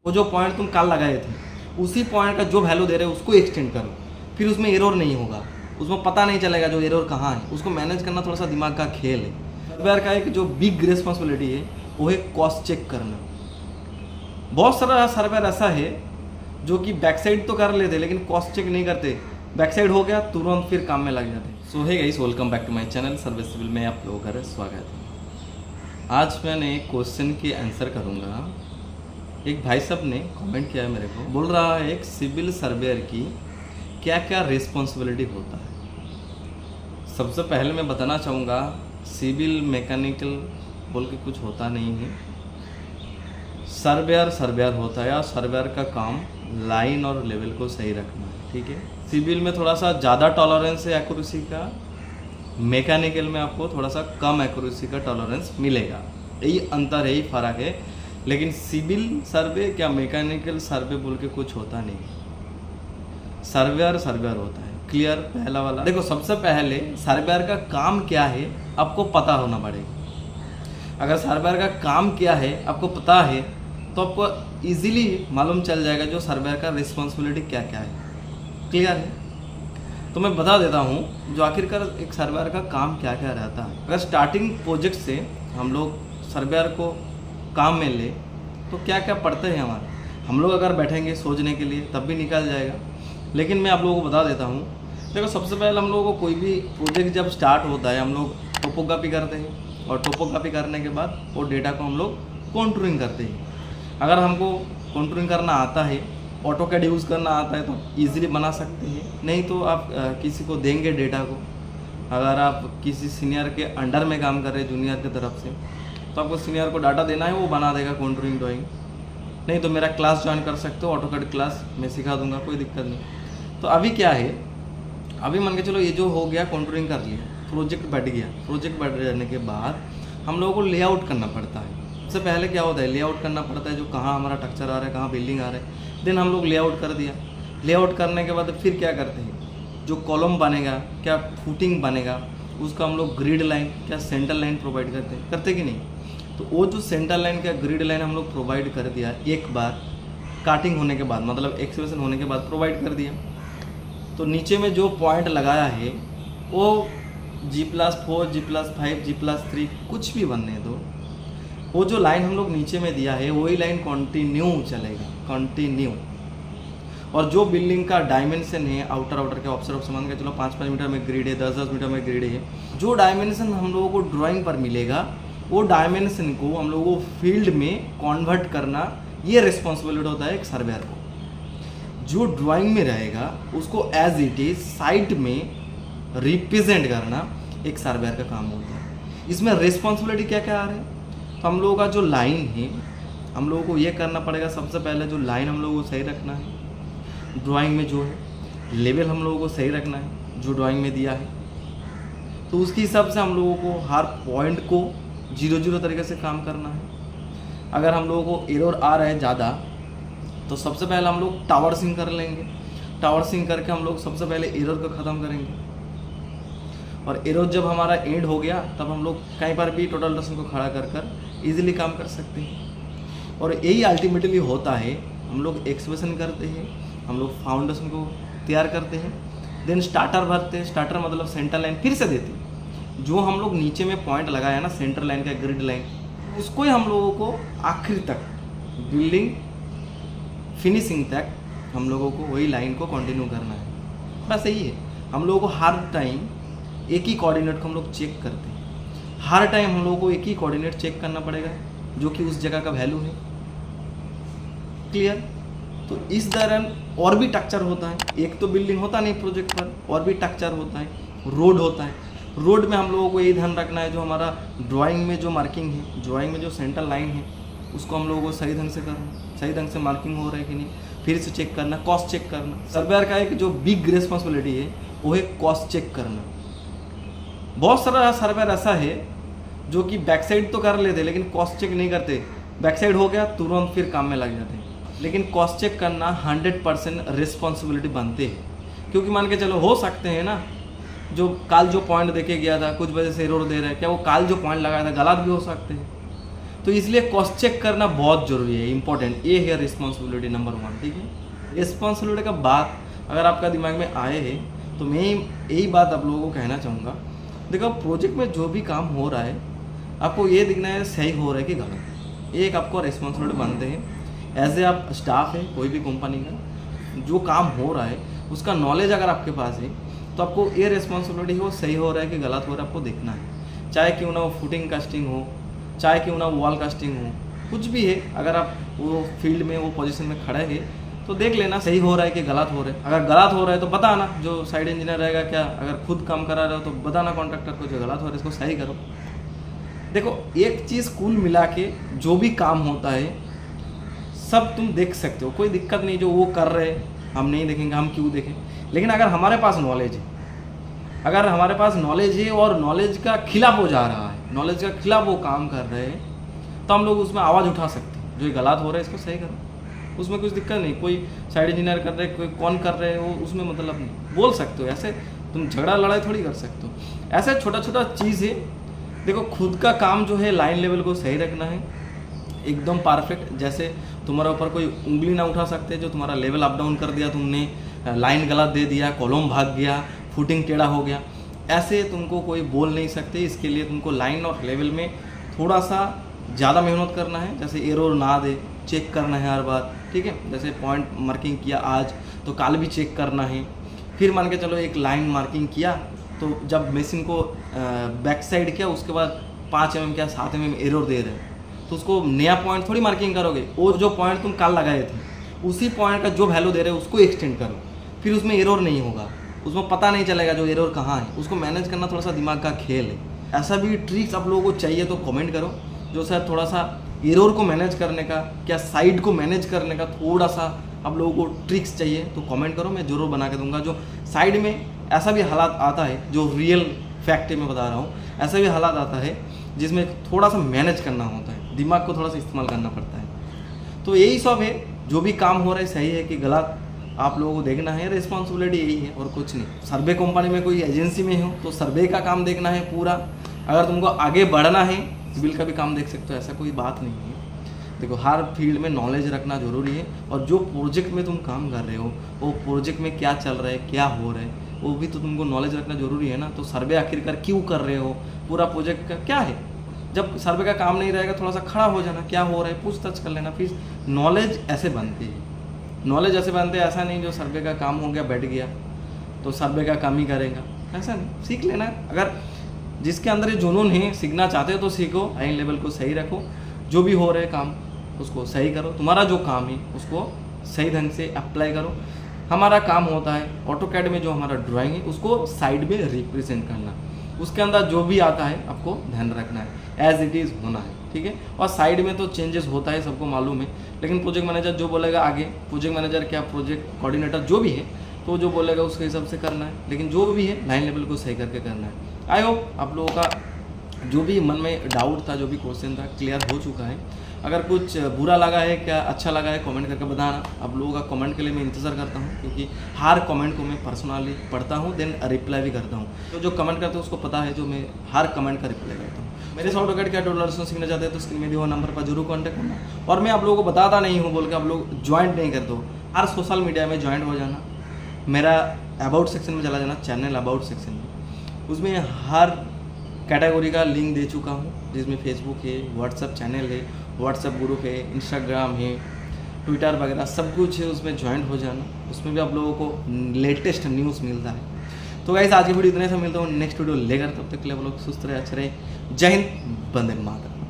वो जो पॉइंट तुम कल लगाए थे उसी पॉइंट का जो वैल्यू दे रहे हो उसको एक्सटेंड करो, फिर उसमें एरर नहीं होगा, उसमें पता नहीं चलेगा जो एरर कहाँ है। उसको मैनेज करना थोड़ा सा दिमाग का खेल है। सॉफ्टवेयर का एक जो बिग रिस्पॉन्सिबिलिटी है वो है कॉस्ट चेक करना। बहुत सारा सर्वर ऐसा है जो कि बैक साइड तो कर लेते लेकिन कॉस्ट चेक नहीं करते, बैक साइड हो गया तुरंत फिर काम में लग जाते। So hey guys, welcome back to my channel Serviceable में आप लोगों का स्वागत है। आज मैंने क्वेश्चन की आंसर करूँगा। एक भाई साहब ने कमेंट किया है मेरे को, बोल रहा है एक सिविल सर्वेयर की क्या क्या रिस्पॉन्सिबिलिटी होता है। सबसे पहले मैं बताना चाहूँगा सिविल मैकेनिकल बोल के कुछ होता नहीं है। सर्वेयर होता है और सर्वेयर का काम लाइन और लेवल को सही रखना है, ठीक है। सिविल में थोड़ा सा ज़्यादा टॉलरेंस है एक्यूरेसी का, मैकेनिकल में आपको थोड़ा सा कम एक्यूरेसी का टॉलरेंस मिलेगा। यही अंतर है, यही फ़र्क है। लेकिन सिविल सर्वे क्या मैकेनिकल सर्वे बोल के कुछ होता नहीं। सर्वेयर होता है। क्लियर? पहला वाला देखो, सबसे पहले सर्वेयर का काम क्या है आपको पता होना पड़ेगा। अगर सर्वेयर का काम क्या है आपको पता है तो आपको इजीली मालूम चल जाएगा जो सर्वेयर का रिस्पॉन्सिबिलिटी क्या क्या है। क्लियर है? तो मैं बता देता हूँ जो आखिरकार एक सर्वेयर का काम क्या क्या रहता है। अगर स्टार्टिंग प्रोजेक्ट से हम लोग सर्वेयर को काम में ले तो क्या क्या पढ़ते हैं हमारे, हम लोग अगर बैठेंगे सोचने के लिए तब भी निकल जाएगा। लेकिन मैं आप लोगों को बता देता हूँ। देखो, सबसे पहले हम लोगों को कोई भी प्रोजेक्ट जब स्टार्ट होता है हम लोग टोपोग्राफी करते हैं और टोपोग्राफी करने के बाद वो डेटा को हम लोग कॉन्टूरिंग करते हैं। अगर हमको कॉन्टूरिंग करना आता है, ऑटोकैड यूज़ करना आता है तो ईजिली बना सकते हैं। नहीं तो आप किसी को देंगे डेटा को। अगर आप किसी सीनियर के अंडर में काम कर रहे हैं जूनियर की तरफ से तो आपको सीनियर को डाटा देना है, वो बना देगा कॉन्टूरिंग ड्राइंग। नहीं तो मेरा क्लास ज्वाइन कर सकते हो, ऑटोकैड क्लास मैं सिखा दूंगा, कोई दिक्कत नहीं। तो अभी क्या है, अभी मान के चलो ये जो हो गया कॉन्टूरिंग कर लिया, प्रोजेक्ट बढ़ गया। प्रोजेक्ट बढ़ जाने के बाद हम लोगों को लेआउट करना पड़ता है। सबसे पहले क्या होता है, लेआउट करना पड़ता है, जो कहाँ हमारा स्ट्रक्चर आ रहा है, कहाँ बिल्डिंग आ रहा है। देन हम लोग लेआउट कर दिया। लेआउट करने के बाद फिर क्या करते हैं, जो कॉलम बनेगा, क्या फुटिंग बनेगा, उसका हम लोग ग्रिड लाइन, क्या सेंटर लाइन प्रोवाइड करते कि नहीं। तो वो जो सेंटर लाइन का ग्रिड लाइन हम लोग प्रोवाइड कर दिया एक बार काटिंग होने के बाद, मतलब एक्सवेशन होने के बाद प्रोवाइड कर दिया। तो नीचे में जो पॉइंट लगाया है वो G+4, G+5, G+3 कुछ भी बनने दो, वो जो लाइन हम लोग नीचे में दिया है वही लाइन कंटिन्यू चलेगा, कंटिन्यू। और जो बिल्डिंग का डायमेंशन है आउटर के ऑफसेट ऑफ मान के चलो 5-5 मीटर में ग्रिड है, 10-10 मीटर में ग्रिड है, जो डायमेंशन हम लोगों को ड्राइंग पर मिलेगा वो डायमेंशन को हम लोगों को फील्ड में कन्वर्ट करना, ये रिस्पॉन्सिबिलिटी होता है एक सर्वेयर को। जो ड्राइंग में रहेगा उसको एज इट इज साइट में रिप्रेजेंट करना एक सर्वेयर का काम होता है। इसमें रिस्पॉन्सिबिलिटी क्या क्या आ रहा है, तो हम लोगों का जो लाइन है हम लोगों को ये करना पड़ेगा। सबसे पहले जो लाइन हम लोगों को सही रखना है, ड्राइंग में जो है लेवल हम लोगों को सही रखना है जो ड्राइंग में दिया है। तो उसके हिसाब से हम लोगों को हर पॉइंट को 0-0 तरीके से काम करना है। अगर हम लोगों को एरर आ रहा है ज़्यादा तो सबसे पहले हम लोग टावर सिंक कर लेंगे। टावर सिंक करके हम लोग सबसे पहले एरर को ख़त्म करेंगे। और एरर जब हमारा एंड हो गया तब हम लोग कहीं पर भी टोटल डस्टन को खड़ा कर इजीली काम कर सकते हैं। और यही अल्टीमेटली होता है, हम लोग एक्सवेशन करते हैं, हम लोग फाउंडेशन को तैयार करते हैं, देन स्टार्टर भरते हैं। स्टार्टर मतलब सेंटर लाइन फिर से देते हैं। जो हम लोग नीचे में पॉइंट लगाया है ना सेंटर लाइन का ग्रिड लाइन, उसको ही हम लोगों को आखिर तक बिल्डिंग फिनिशिंग तक हम लोगों को वही लाइन को कंटिन्यू करना है। बस यही है। हम लोगों को हर टाइम एक ही कोऑर्डिनेट को हम लोग चेक करते हैं। हर टाइम हम लोगों को एक ही कोऑर्डिनेट चेक करना पड़ेगा जो कि उस जगह का वैल्यू है। क्लियर? तो इस दौरान और भी स्ट्रक्चर होता है, एक तो बिल्डिंग होता नहीं प्रोजेक्ट पर, और भी स्ट्रक्चर होता है, रोड होता है। रोड में हम लोगों को यही ध्यान रखना है जो हमारा ड्राइंग में जो मार्किंग है, ड्राइंग में जो सेंटर लाइन है उसको हम लोगों को सही ढंग से करना, सही ढंग से मार्किंग हो रहा है कि नहीं, फिर से चेक करना, कॉस्ट चेक करना। सर्वेयर का एक जो बिग रिस्पॉन्सिबिलिटी है वो है कॉस्ट चेक करना। बहुत सारा सर्वेयर ऐसा है जो कि बैक साइड तो कर लेते लेकिन कॉस्ट चेक नहीं करते, बैक साइड हो गया तुरंत फिर काम में लग जाते हैं। लेकिन कॉस्ट चेक करना 100% रिस्पॉन्सिबिलिटी बनते हैं। क्योंकि मान के चलो हो सकते हैं ना, जो काल जो पॉइंट देके गया था कुछ वजह से एरर दे रहा है, क्या वो काल जो पॉइंट लगाया था गलत भी हो सकते हैं। तो इसलिए कॉस्ट चेक करना बहुत ज़रूरी है, इंपॉर्टेंट। ये है रिस्पॉन्सिबिलिटी नंबर 1, ठीक है। रिस्पॉन्सिबिलिटी का बात अगर आपका दिमाग में आए है तो मैं यही बात आप लोगों को कहना चाहूँगा। देखो, प्रोजेक्ट में जो भी काम हो रहा है आपको ये दिखना है सही हो रहा है कि गलत। ये एक आपको रिस्पॉन्सिबिलिटी बनते हैं एज ए आप स्टाफ है कोई भी कंपनी का। जो काम हो रहा है उसका नॉलेज अगर आपके पास है तो आपको ये रिस्पॉन्सिबिलिटी हो सही हो रहा है कि गलत हो रहा है आपको देखना है। चाहे क्यों ना वो फुटिंग कास्टिंग हो, चाहे क्यों ना वॉल कास्टिंग हो, कुछ भी है, अगर आप वो फील्ड में वो पोजीशन में खड़े हैं तो देख लेना सही हो रहा है कि गलत हो रहा है। अगर गलत हो रहा है तो बताना, जो साइड इंजीनियर रहेगा क्या, अगर खुद काम करा रहे हो तो बताना कॉन्ट्रैक्टर को जो गलत हो रहा है इसको सही करो। देखो, एक चीज़ कुल मिला के जो भी काम होता है सब तुम देख सकते हो, कोई दिक्कत नहीं। जो वो कर रहे हैं हम नहीं देखेंगे, हम क्यों देखें। लेकिन अगर हमारे पास नॉलेज है, अगर हमारे पास नॉलेज है और नॉलेज का खिलाफ हो जा रहा है, नॉलेज का खिलाफ वो काम कर रहे हैं, तो हम लोग उसमें आवाज़ उठा सकते हैं। जो गलत हो रहा है इसको सही करो, उसमें कुछ दिक्कत नहीं। कोई साइड इंजीनियर कर रहे, कोई कौन कर रहे हो, उसमें मतलब नहीं, बोल सकते हो। ऐसे तुम झगड़ा लड़ाई थोड़ी कर सकते हो। ऐसे छोटा छोटा चीज़ है। देखो, खुद का काम जो है लाइन लेवल को सही रखना है, एकदम परफेक्ट। जैसे तुम्हारे ऊपर कोई उंगली ना उठा सकते, जो तुम्हारा लेवल अप डाउन कर दिया तुमने, लाइन गलत दे दिया, कॉलम भाग गया, फुटिंग टेढ़ा हो गया, ऐसे तुमको कोई बोल नहीं सकते। इसके लिए तुमको लाइन और लेवल में थोड़ा सा ज़्यादा मेहनत करना है। जैसे एरर ना दे, चेक करना है हर बार, ठीक है। जैसे पॉइंट मार्किंग किया आज तो कल भी चेक करना है। फिर मान के चलो एक लाइन मार्किंग किया तो जब मशीन को बैक साइड किया उसके बाद 5 mm क्या 7 mm एरर दे रहे हैं तो उसको नया पॉइंट थोड़ी मार्किंग करोगे। वो जो पॉइंट तुम कल लगाए थे उसी पॉइंट का जो वैल्यू दे रहे हो उसको एक्सटेंड करो, फिर उसमें एरर नहीं होगा, उसमें पता नहीं चलेगा जो एरर कहाँ है। उसको मैनेज करना थोड़ा सा दिमाग का खेल है। ऐसा भी ट्रिक्स आप लोगों को चाहिए तो कमेंट करो, जो सर थोड़ा सा एरर को मैनेज करने का, क्या साइड को मैनेज करने का थोड़ा सा आप लोगों को ट्रिक्स चाहिए तो कमेंट करो, मैं ज़रूर बना के दूंगा। जो साइड में ऐसा भी हालात आता है, जो रियल फैक्ट मैं बता रहा हूँ, ऐसा भी हालात आता है जिसमें थोड़ा सा मैनेज करना होता है, दिमाग को थोड़ा सा इस्तेमाल करना पड़ता है। तो यही सब है, जो भी काम हो रहा है सही है कि गलत आप लोगों को देखना है। रिस्पॉन्सिबिलिटी यही है और कुछ नहीं। सर्वे कंपनी में कोई एजेंसी में हो तो सर्वे का काम देखना है पूरा। अगर तुमको आगे बढ़ना है सिविल का भी काम देख सकते हो, ऐसा कोई बात नहीं है। देखो, हर फील्ड में नॉलेज रखना जरूरी है। और जो प्रोजेक्ट में तुम काम कर रहे हो वो प्रोजेक्ट में क्या चल रहा है, क्या हो रहा है, वो भी तो तुमको नॉलेज रखना जरूरी है ना। तो सर्वे आखिरकार क्यों कर रहे हो, पूरा प्रोजेक्ट का क्या है। जब सर्वे का काम नहीं रहेगा थोड़ा सा खड़ा हो जाना, क्या हो रहा है पूछताछ कर लेना। फिर नॉलेज ऐसे बनती है, नॉलेज ऐसे बनते हैं। ऐसा नहीं जो सर्वे का काम हो गया बैठ गया तो सर्वे का काम ही करेगा, ऐसा नहीं। सीख लेना, अगर जिसके अंदर ये जुनून है, सीखना चाहते हो तो सीखो, हाई लेवल को सही रखो, जो भी हो रहे काम उसको सही करो, तुम्हारा जो काम है उसको सही ढंग से अप्लाई करो। हमारा काम होता है ऑटोकैड में जो हमारा ड्राइंग है उसको साइड में रिप्रेजेंट करना, उसके अंदर जो भी आता है आपको ध्यान रखना है, एज इट इज़ होना है, ठीक है। और साइड में तो चेंजेस होता है, सबको मालूम है। लेकिन प्रोजेक्ट मैनेजर जो बोलेगा आगे, प्रोजेक्ट मैनेजर क्या प्रोजेक्ट कोऑर्डिनेटर जो भी है, तो जो बोलेगा उसके हिसाब से करना है। लेकिन जो भी है लाइन लेवल को सही करके करना है। आई होप आप लोगों का जो भी मन में डाउट था, जो भी क्वेश्चन था, क्लियर हो चुका है। अगर कुछ बुरा लगा है, क्या अच्छा लगा है, कमेंट करके बताना। आप लोगों का कमेंट के लिए मैं इंतज़ार करता हूँ, क्योंकि हर कमेंट को मैं पर्सनली पढ़ता हूँ, देन रिप्लाई भी करता हूँ। तो जो कमेंट करते हैं उसको पता है जो मैं हर कमेंट का रिप्लाई करता हूँ। मेरे से ऑटोकैड क्या ट्यूटोरियल सीखना चाहते हैं तो स्क्रीन में दिए हुए नंबर पर जरूर कॉन्टैक्ट करना। और मैं आप लोगों को बताता नहीं हूँ बोल के आप लोग ज्वाइंट नहीं करते हो, हर सोशल मीडिया में ज्वाइंट हो जाना। मेरा अबाउट सेक्शन में चला जाना, चैनल अबाउट सेक्शन में, उसमें हर कैटेगरी का लिंक दे चुका हूँ, जिसमें फेसबुक है, व्हाट्सअप चैनल है, व्हाट्सअप ग्रुप है, इंस्टाग्राम है, ट्विटर वगैरह सब कुछ है। उसमें ज्वाइंट हो जाना, उसमें भी आप लोगों को लेटेस्ट न्यूज़ मिलता है। तो गाइस आज की वीडियो इतने से मिलता हूँ नेक्स्ट वीडियो लेकर, तब तक के लिए आप लोग सुस्त रहे, अच्छे रहे। जय हिंद, वंदे मातरम।